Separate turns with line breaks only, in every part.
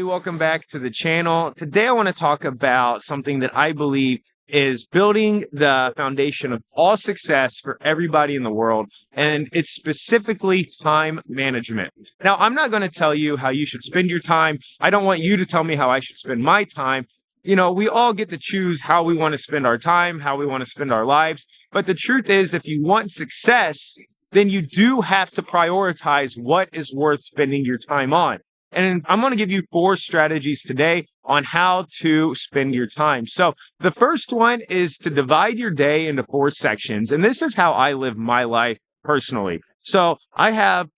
welcome back to the channel. Today I want to talk about something that I believe is building the foundation of all success for everybody in the world, and it's specifically time management. Now, I'm not going to tell you how you should spend your time. I don't want you to tell me how I should spend my time. You know, we all get to choose how we want to spend our time, how we want to spend our lives. But the truth is, if you want success, then you do have to prioritize what is worth spending your time on. And I'm going to give you 4 strategies today on how to spend your time. So the first one is to divide your day into 4 sections. And this is how I live my life personally. So I have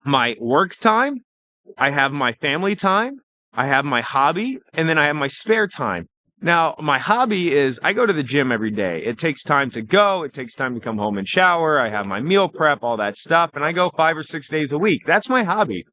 my work time, I have my family time, I have my hobby, and then I have my spare time. Now, my hobby is I go to the gym every day. It takes time to go. It takes time to come home and shower. I have my meal prep, all that stuff. And I go 5 or 6 days a week. That's my hobby.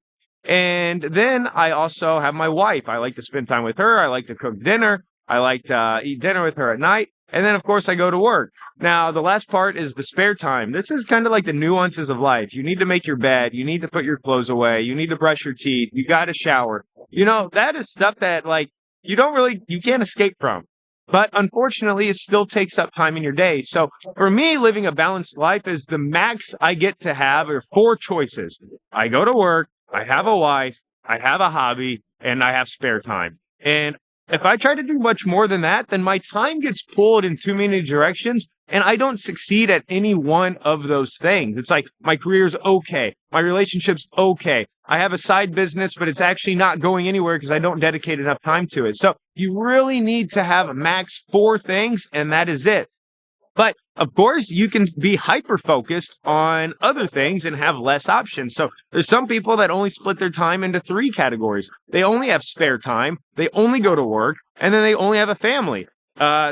And then I also have my wife. I like to spend time with her. I like to cook dinner. I like to eat dinner with her at night. And then, of course, I go to work. Now, the last part is the spare time. This is kind of like the nuances of life. You need to make your bed. You need to put your clothes away. You need to brush your teeth. You got to shower. You know, that is stuff that, like, you can't escape from. But unfortunately, it still takes up time in your day. So for me, living a balanced life is the max I get to have are 4 choices. I go to work, I have a wife, I have a hobby, and I have spare time. And if I try to do much more than that, then my time gets pulled in too many directions, and I don't succeed at any one of those things. It's like my career's okay, my relationship's okay. I have a side business, but it's actually not going anywhere because I don't dedicate enough time to it. So you really need to have a max 4 things, and that is it. But of course, you can be hyper-focused on other things and have less options. So there's some people that only split their time into 3 categories. They only have spare time, they only go to work, and then they only have a family.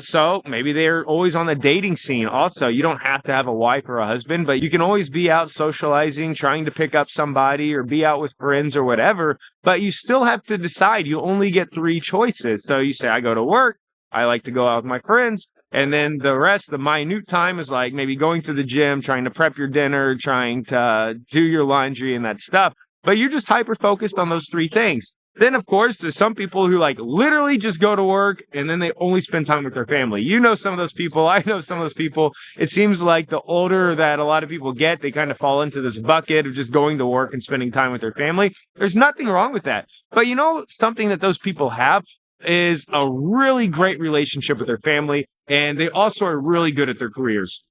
So maybe they're always on the dating scene. Also, you don't have to have a wife or a husband, but you can always be out socializing, trying to pick up somebody or be out with friends or whatever. But you still have to decide. You only get 3 choices. So you say, I go to work, I like to go out with my friends. And then the rest, the minute time is like maybe going to the gym, trying to prep your dinner, trying to do your laundry and that stuff. But you're just hyper-focused on those 3 things. Then, of course, there's some people who like literally just go to work and then they only spend time with their family. You know some of those people. I know some of those people. It seems like the older that a lot of people get, they kind of fall into this bucket of just going to work and spending time with their family. There's nothing wrong with that. But you know, something that those people have is a really great relationship with their family, and they also are really good at their careers.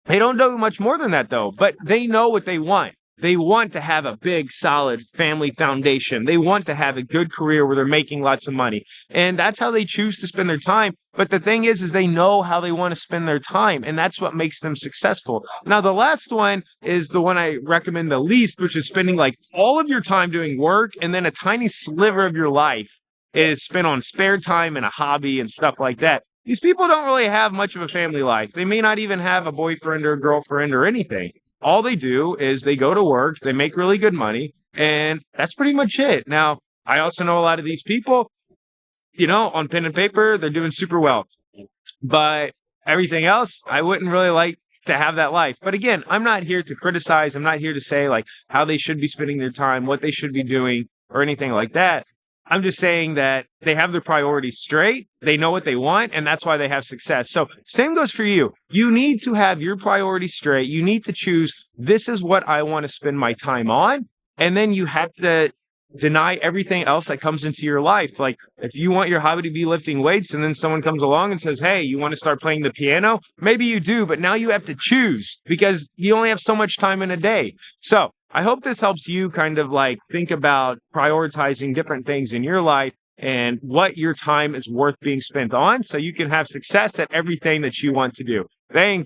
They don't do much more than that, though, but they know what they want. They want to have a big, solid family foundation. They want to have a good career where they're making lots of money, and that's how they choose to spend their time. But the thing is they know how they want to spend their time, and that's what makes them successful. Now, the last one is the one I recommend the least, which is spending like all of your time doing work, and then a tiny sliver of your life is spent on spare time and a hobby and stuff like that. These people don't really have much of a family life. They may not even have a boyfriend or a girlfriend or anything. All they do is they go to work, they make really good money, and that's pretty much it. Now, I also know a lot of these people, you know, on pen and paper, they're doing super well. But everything else, I wouldn't really like to have that life. But again, I'm not here to criticize. I'm not here to say like how they should be spending their time, what they should be doing, or anything like that. I'm just saying that they have their priorities straight. They know what they want, and that's why they have success. So same goes for you. You need to have your priorities straight. You need to choose, this is what I want to spend my time on. And then you have to deny everything else that comes into your life. Like if you want your hobby to be lifting weights and then someone comes along and says, hey, you want to start playing the piano? Maybe you do, but now you have to choose because you only have so much time in a day. So I hope this helps you kind of like think about prioritizing different things in your life and what your time is worth being spent on so you can have success at everything that you want to do. Thanks.